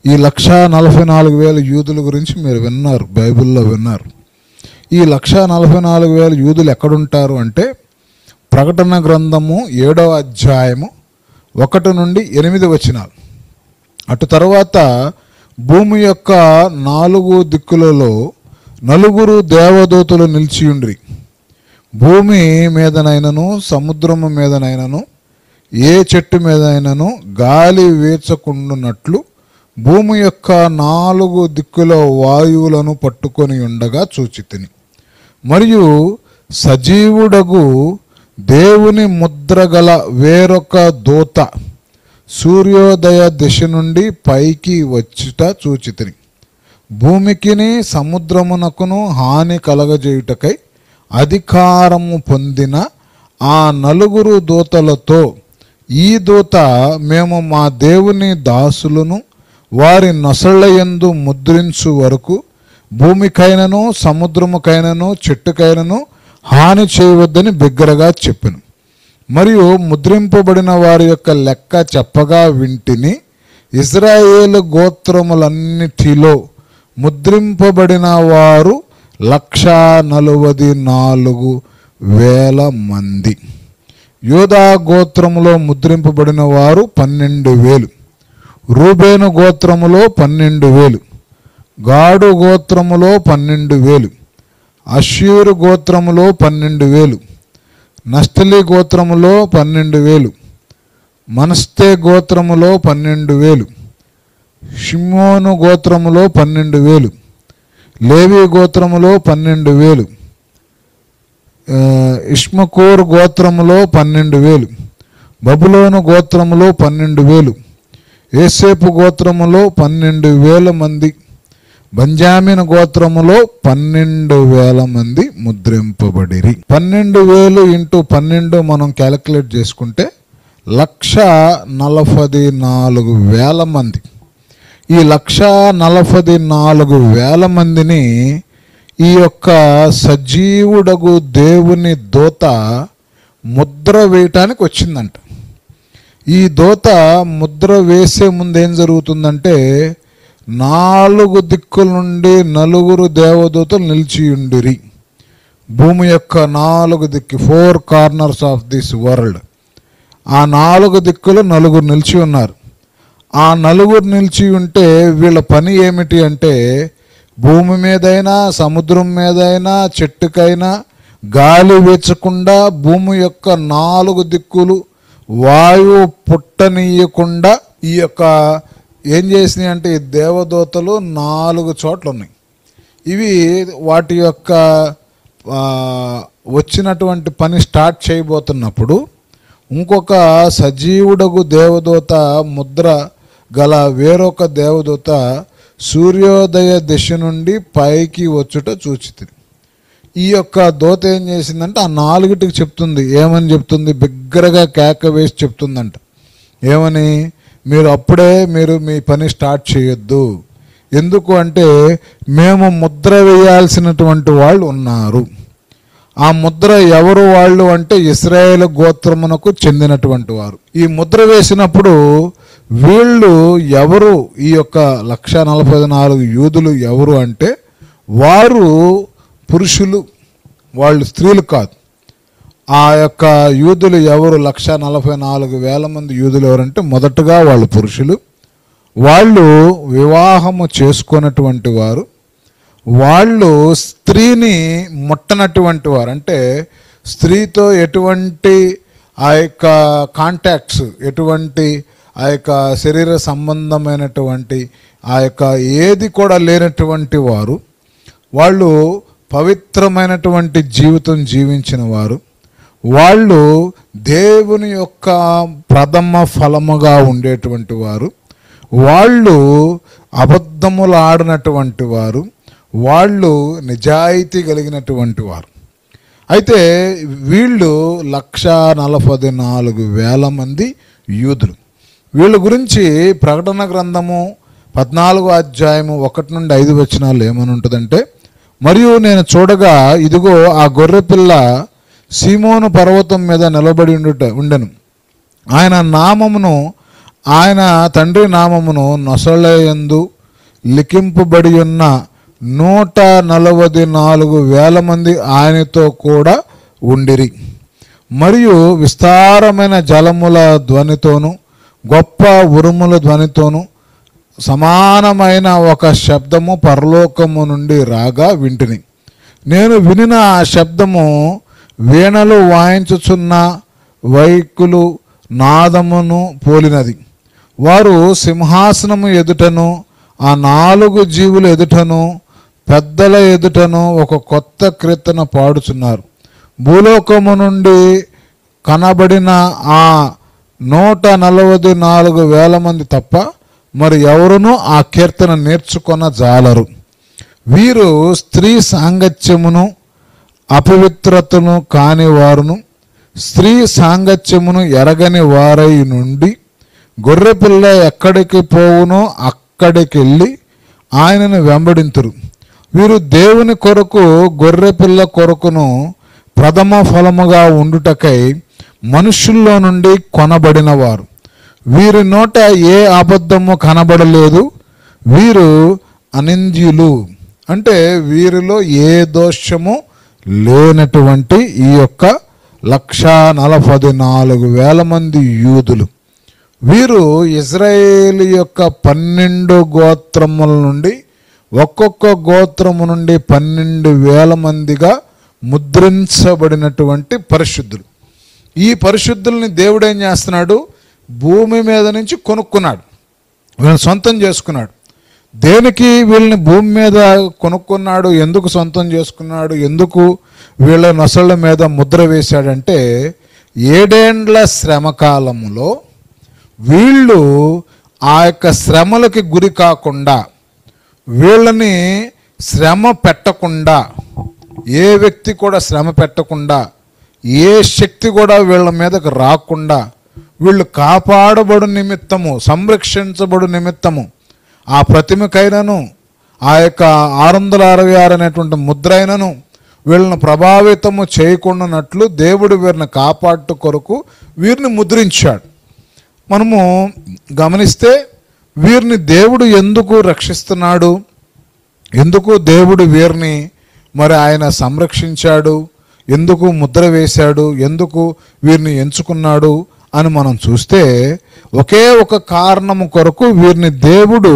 ఈ 1,44,000 యూదుల గురించి మీరు విన్నారు, బైబిల్లో విన్నారు. ఈ 1,44,000 యూదులు ఎక్కడుంటారు అంటే ప్రకటన గ్రంథము 7వ అధ్యాయము 1 నుండి 8 వచనాలు. అటు తర్వాత భూమి యొక్క 4 దిక్కులలో 4 దేవదూతలు నిలిచియుండ్రి. భూమి మీదనైనను సముద్రము మీదనైనను ఏ చెట్టు మీదైనను గాలి వీచకుండునట్లు భూమి యొక్క 4 దిక్కుల వాయువులను పట్టుకొని ఉండగా చూచితిని. మరియు సజీవుడగు దేవుని ముద్ర గల వేరొక దూత సూర్యోదయ దిశ నుండి పైకి వచ్చుట చూచితిని. భూమికిని సముద్రమునకును హాని కలగజేయుటకై అధికారము పొందిన ఆ 4 దూతలతో, ఈ దూత మేము మా దేవుని దాసులను వారి నొసళ్ళయందు ముద్రించు వరకు భూమికైనను సముద్రముకైనను చెట్టుకైనను హాని చేయవద్దని బిగ్గరగా చెప్పెను. మరియు ముద్రింపబడిన వారి యొక్క లెక్క చెప్పగా వింటిని. ఇశ్రాయేలు గోత్రములన్నిటిలో ముద్రింపబడిన వారు 1,44,000 మంది. యూదా గోత్రములో ముద్రింపబడిన వారు 12,000. రూబేను గోత్రములో 12,000. గాడు గోత్రములో 12,000. అష్షూరు గోత్రములో 12,000. నఫ్తాలి గోత్రములో 12,000. మనష్షే గోత్రములో 12,000. షిమ్యోను గోత్రములో 12,000. లేవి గోత్రములో 12,000. ఇష్మకూరు గోత్రములో 12,000. బబులోను గోత్రములో 12,000. యోసేపు గోత్రములో 12,000 మంది. బెంజామిన్ గోత్రములో 12,000 మంది ముద్రింపబడిరి. 12,000 ఇంటూ 12 మనం క్యాలిక్యులేట్ చేసుకుంటే 1,44,000 మంది. ఈ 1,44,000 మందిని ఈ యొక్క సజీవుడగు దేవుని దూత ముద్ర వేయటానికి వచ్చిందంట. ఈ దూత ముద్ర వేసే ముందు ఏం జరుగుతుందంటే 4 దిక్కుల నుండి 4 దేవదూతలు నిలిచియుండిరి. భూమి యొక్క 4 దిక్కు, 4 కార్నర్స్ ఆఫ్ దిస్ వరల్డ్, ఆ 4 దిక్కులు 4 నిలిచి ఉన్నారు. ఆ 4 నిలిచి ఉంటే వీళ్ళ పని ఏమిటి అంటే భూమి మీదైనా సముద్రం మీదైనా చెట్టుకైనా గాలి వీచకుండా భూమి యొక్క 4 దిక్కులు వాయువు పుట్టనీయకుండా ఈ యొక్క ఏం చేసినాయి అంటే ఈ దేవదూతలు 4 చోట్ల ఉన్నాయి. ఇవి వాటి యొక్క వచ్చినటువంటి పని స్టార్ట్ చేయబోతున్నప్పుడు ఇంకొక సజీవుడగు దేవదూత ముద్ర గల వేరొక దేవదూత సూర్యోదయ దిశ నుండి పైకి వచ్చుట చూచితిని. ఈ యొక్క దూత ఏం చేసిందంటే ఆ 4టికి చెప్తుంది. ఏమని చెప్తుంది? బిగ్గరగా కేక వేసి చెప్తుందంట. ఏమని? మీరు మీ పని స్టార్ట్ చేయొద్దు. ఎందుకు అంటే మేము ముద్ర వేయాల్సినటువంటి వాళ్ళు ఉన్నారు. ఆ ముద్ర ఎవరు వాళ్ళు అంటే ఇశ్రాయేలు గోత్రమునకు చెందినటువంటి వారు. ఈ ముద్ర వేసినప్పుడు వీళ్ళు ఎవరు? ఈ యొక్క 1,44,000 యూదులు ఎవరు అంటే వారు పురుషులు, వాళ్ళు స్త్రీలు కాదు. ఆ యొక్క యూదులు ఎవరు? 1,44,000 మంది యూదులు ఎవరంటే మొదటగా వాళ్ళు పురుషులు, వాళ్ళు వివాహము చేసుకున్నటువంటి వారు, వాళ్ళు స్త్రీని ముట్టనటువంటి వారు. అంటే స్త్రీతో ఎటువంటి ఆ యొక్క కాంటాక్ట్స్, ఎటువంటి ఆ యొక్క శరీర సంబంధమైనటువంటి ఆ యొక్క ఏది కూడా లేనటువంటి వారు, వాళ్ళు పవిత్రమైనటువంటి జీవితం జీవించిన వారు, వాళ్ళు దేవుని యొక్క ప్రథమ ఫలముగా ఉండేటువంటి వారు, వాళ్ళు అబద్ధములు ఆడినటువంటి వారు, వాళ్ళు నిజాయితీ కలిగినటువంటి వారు. అయితే వీళ్ళు 1,44,000 మంది యూదులు. వీళ్ళ గురించి ప్రకటన గ్రంథము 14వ అధ్యాయము 1 నుండి 5 వచనాలు ఏమని ఉంటుందంటే, మరియు నేను చూడగా ఇదిగో ఆ గొర్రెపిల్ల సీమోను పర్వతం మీద నిలబడి ఉండెను. ఆయన నామమును ఆయన తండ్రి నామమును నొసలయందు లిఖింపబడి ఉన్న 144,000 మంది ఆయనతో కూడా ఉండిరి. మరియు విస్తారమైన జలముల ధ్వనితోను గొప్ప ఉరుముల ధ్వనితోను సమానమైన ఒక శబ్దము పరలోకము నుండి రాగా వింటిని. నేను వినిన ఆ శబ్దము వీణలు వాయించుచున్న వైకులు నాదమును పోలినది. వారు సింహాసనము ఎదుటను ఆ 4 జీవుల ఎదుటను పెద్దల ఎదుటను ఒక కొత్త కీర్తన పాడుచున్నారు. భూలోకము నుండి కనబడిన ఆ 144,000 మంది తప్ప మరి ఎవరునూ ఆ కీర్తన నేర్చుకొన జాలరు. వీరు స్త్రీ సాంగత్యమును అపవిత్రతను కాని వారును స్త్రీ సాంగత్యమును ఎరగని వారై నుండి గొర్రెపిల్ల ఎక్కడికి పోవునో అక్కడికి వెళ్ళి ఆయనను వెంబడింతురు. వీరు దేవుని కొరకు గొర్రెపిల్ల కొరకును ప్రథమ ఫలముగా ఉండుటకై మనుషుల్లో నుండి కొనబడిన వారు. వీరి నోట ఏ అబద్ధము కనబడలేదు. వీరు అనింద్యులు, అంటే వీరిలో ఏ దోషము లేనటువంటి ఈ యొక్క 144,000 మంది యూదులు. వీరు ఇజ్రాయేలు యొక్క 12 గోత్రముల నుండి ఒక్కొక్క గోత్రము నుండి 12,000 మందిగా ముద్రించబడినటువంటి పరిశుద్ధులు. ఈ పరిశుద్ధుల్ని దేవుడు ఏం చేస్తున్నాడు? భూమి మీద నుంచి కొనుక్కున్నాడు, వీళ్ళని సొంతం చేసుకున్నాడు. దేనికి వీళ్ళని భూమి మీద కొనుక్కున్నాడు? ఎందుకు సొంతం చేసుకున్నాడు? ఎందుకు వీళ్ళ నొసళ్ళ మీద ముద్ర వేశాడంటే 7 ఏండ్ల శ్రమకాలములో వీళ్ళు ఆ యొక్క శ్రమలకి గురి కాకుండా, వీళ్ళని శ్రమ పెట్టకుండా, ఏ వ్యక్తి కూడా శ్రమ పెట్టకుండా, ఏ శక్తి కూడా వీళ్ళ మీదకు రాకుండా, వీళ్ళు కాపాడబడు నిమిత్తము, సంరక్షించబడు నిమిత్తము ఆ ప్రతిమకైనను ఆ యొక్క 666 అనేటువంటి ముద్ర అయినను వీళ్ళని ప్రభావితము చేయకుండానట్లు దేవుడు వీరిని కాపాడు కొరకు వీరిని ముద్రించాడు. మనము గమనిస్తే వీరిని దేవుడు ఎందుకు రక్షిస్తున్నాడు, ఎందుకు దేవుడు వీరిని మరి ఆయన సంరక్షించాడు, ఎందుకు ముద్ర వేశాడు, ఎందుకు వీరిని ఎంచుకున్నాడు అని మనం చూస్తే ఒకే ఒక కారణము కొరకు వీరిని దేవుడు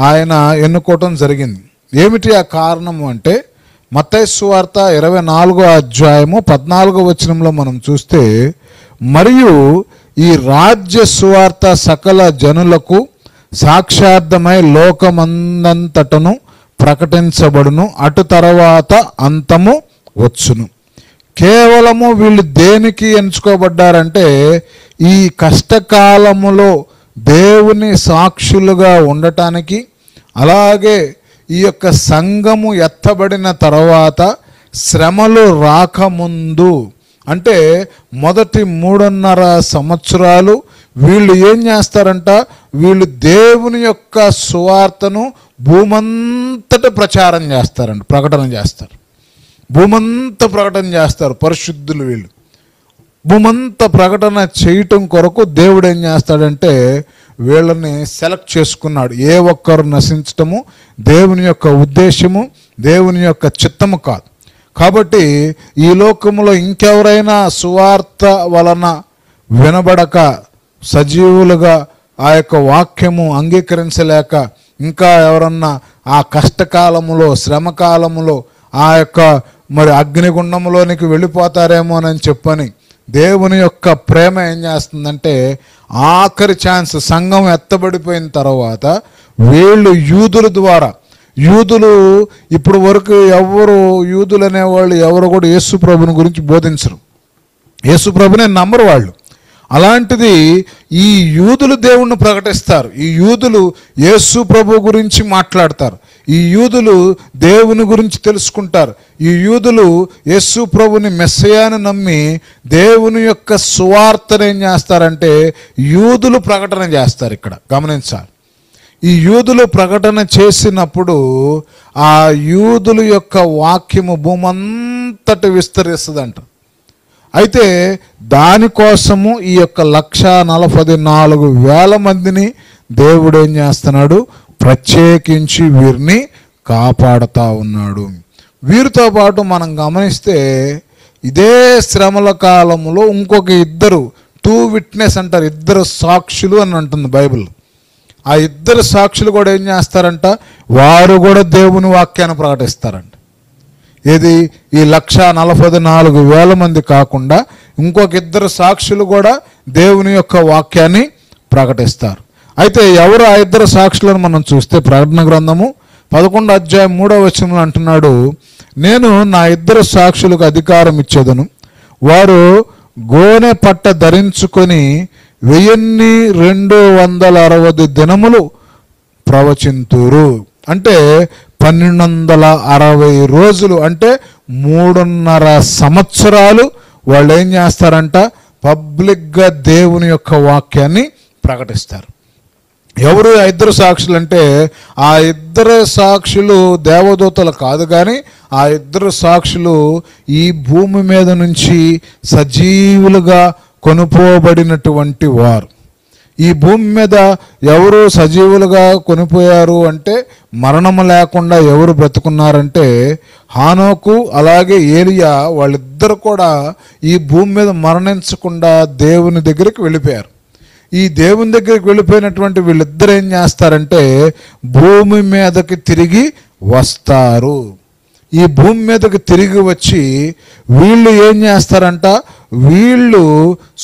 ఆయన ఎన్నుకోవటం జరిగింది. ఏమిటి ఆ కారణము అంటే మత్తయి సువార్త 24వ అధ్యాయము 14వ వచనంలో మనం చూస్తే, మరియు ఈ రాజ్య సువార్త సకల జనులకు సాక్షార్థమై లోకమందంతటను ప్రకటించబడును, అటు తర్వాత అంతము వచ్చును. కేవలము వీళ్ళు దేనికి ఎంచుకోబడ్డారంటే ఈ కష్టకాలములో దేవుని సాక్షులుగా ఉండటానికి, అలాగే ఈ యొక్క సంఘము ఎత్తబడిన తర్వాత శ్రమలు రాకముందు, అంటే మొదటి 3.5 సంవత్సరాలు వీళ్ళు ఏం చేస్తారంట? వీళ్ళు దేవుని యొక్క సువార్తను భూమంతట ప్రచారం చేస్తారంట, ప్రకటన చేస్తారు. భూమంతా ప్రకటన చేస్తారు పరిశుద్ధులు. వీళ్ళు భూమంతా ప్రకటన చేయటం కొరకు దేవుడు ఏం చేస్తాడంటే వీళ్ళని సెలెక్ట్ చేసుకున్నాడు. ఏ ఒక్కరు నశించటము దేవుని యొక్క ఉద్దేశము, దేవుని యొక్క చిత్తము కాదు. కాబట్టి ఈ లోకములో ఇంకెవరైనా సువార్త వలన వినబడక సజీవులుగా ఆ యొక్క వాక్యము అంగీకరించలేక ఇంకా ఎవరన్నా ఆ కష్టకాలములో, శ్రమకాలములో ఆ యొక్క మరి అగ్నిగుండంలోనికి వెళ్ళిపోతారేమోనని చెప్పని దేవుని యొక్క ప్రేమ ఏం చేస్తుందంటే ఆఖరి ఛాన్స్, సంఘం ఎత్తబడిపోయిన తర్వాత వీళ్ళు యూదుల ద్వారా, యూదులు ఇప్పుడు వరకు ఎవరు యూదులు అనేవాళ్ళు ఎవరు కూడా యేసు ప్రభుని గురించి బోధించరు, యేసు ప్రభునే నమ్మరు వాళ్ళు. అలాంటిది ఈ యూదులు దేవుణ్ణి ప్రకటిస్తారు, ఈ యూదులు యేసు ప్రభు గురించి మాట్లాడతారు, ఈ యూదులు దేవుని గురించి తెలుసుకుంటారు, ఈ యూదులు యేసు ప్రభుని మెస్సయాను నమ్మి దేవుని యొక్క సువార్తను ఏం చేస్తారంటే యూదులు ప్రకటన చేస్తారు. ఇక్కడ గమనించాలి, ఈ యూదులు ప్రకటన చేసినప్పుడు ఆ యూదుల యొక్క వాక్యము భూమంతటి విస్తరిస్తుందంట. అయితే దానికోసము ఈ యొక్క 1,44,000 మందిని దేవుడు ఏం చేస్తున్నాడు? ప్రత్యేకించి వీరిని కాపాడుతూ ఉన్నాడు. వీరితో పాటు మనం గమనిస్తే ఇదే శ్రమల కాలంలో ఇంకొక ఇద్దరు, 2 విట్నెస్ అంటారు, 2 సాక్షులు అని అంటుంది బైబిల్. ఆ 2 సాక్షులు కూడా ఏం చేస్తారంట? వారు కూడా దేవుని వాక్యాన్ని ప్రకటిస్తారంట. ఏది? ఈ 1,44,000 మంది కాకుండా ఇంకొక 2 సాక్షులు కూడా దేవుని యొక్క వాక్యాన్ని ప్రకటిస్తారు. అయితే ఎవరు ఆ 2 సాక్షులను మనం చూస్తే ప్రకటన గ్రంథము 11 అధ్యాయం 3వ వచనంలో అంటున్నాడు, నేను నా 2 సాక్షులకు అధికారం ఇచ్చేదను, వారు గోనె పట్ట ధరించుకొని 1260 దినములు ప్రవచింతురు. అంటే 1260 రోజులు, అంటే 3.5 సంవత్సరాలు వాళ్ళు ఏం చేస్తారంట? పబ్లిక్గా దేవుని యొక్క వాక్యాన్ని ప్రకటిస్తారు. ఎవరు ఆ 2 సాక్షులు అంటే, ఆ 2 సాక్షులు దేవదూతలు కాదు, కానీ ఆ 2 సాక్షులు ఈ భూమి మీద నుంచి సజీవులుగా కొనుపోబడినటువంటి వారు. ఈ భూమి మీద ఎవరు సజీవులుగా కొనిపోయారు అంటే, మరణము లేకుండా ఎవరు బ్రతుకున్నారంటే హానోకు అలాగే ఏలియా, వాళ్ళిద్దరు కూడా ఈ భూమి మీద మరణించకుండా దేవుని దగ్గరికి వెళ్ళిపోయారు. ఈ దేవుని దగ్గరికి వెళ్ళిపోయినటువంటి వీళ్ళిద్దరు ఏం చేస్తారంటే భూమి మీదకి తిరిగి వస్తారు. ఈ భూమి మీదకి తిరిగి వచ్చి వీళ్ళు ఏం చేస్తారంట? వీళ్ళు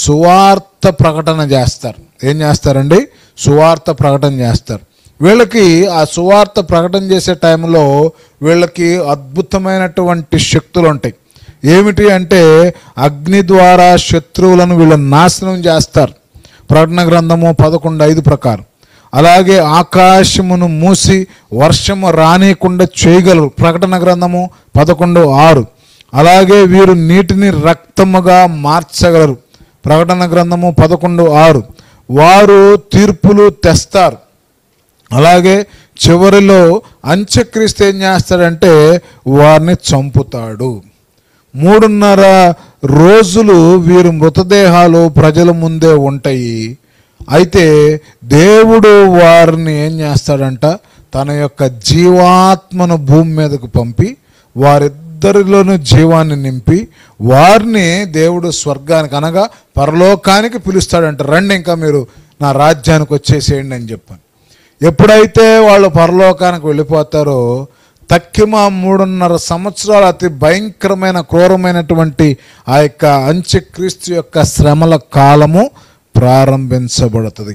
సువార్త ప్రకటన చేస్తారు. ఏం చేస్తారండి? సువార్త ప్రకటన చేస్తారు. వీళ్ళకి ఆ సువార్త ప్రకటన చేసే టైంలో వీళ్ళకి అద్భుతమైనటువంటి శక్తులు ఉంటాయి. ఏమిటి అంటే అగ్ని ద్వారా శత్రువులను వీళ్ళు నాశనం చేస్తారు. ప్రకటన గ్రంథము 11:5 ప్రకారం. అలాగే ఆకాశమును మూసి వర్షము రానియకుండా చేయగలరు. ప్రకటన గ్రంథము 11:6. అలాగే వీరు నీటిని రక్తముగా మార్చగలరు. ప్రకటన గ్రంథము 11:6. వారు తీర్పులు తెస్తారు. అలాగే చివరిలో అంత్యక్రీస్తు ఏం చేస్తాడంటే వారిని చంపుతాడు. 3.5 రోజులు వీరి మృతదేహాలు ప్రజల ముందే ఉంటాయి. అయితే దేవుడు వారిని ఏం చేస్తాడంట? తన యొక్క జీవాత్మను భూమి మీదకు పంపి వారిద్దరిలోనూ జీవాన్ని నింపి వారిని దేవుడు స్వర్గానికి అనగా పరలోకానికి పిలుస్తాడంట. రండి, ఇంకా మీరు నా రాజ్యానికి వచ్చేసేయండి అని చెప్పాను. ఎప్పుడైతే వాళ్ళు పరలోకానికి వెళ్ళిపోతారో తక్కిమ 3.5 సంవత్సరాలు అతి భయంకరమైన క్రూరమైనటువంటి ఆ యొక్క అంత్యక్రీస్తు యొక్క శ్రమల కాలము ప్రారంభించబడుతుంది.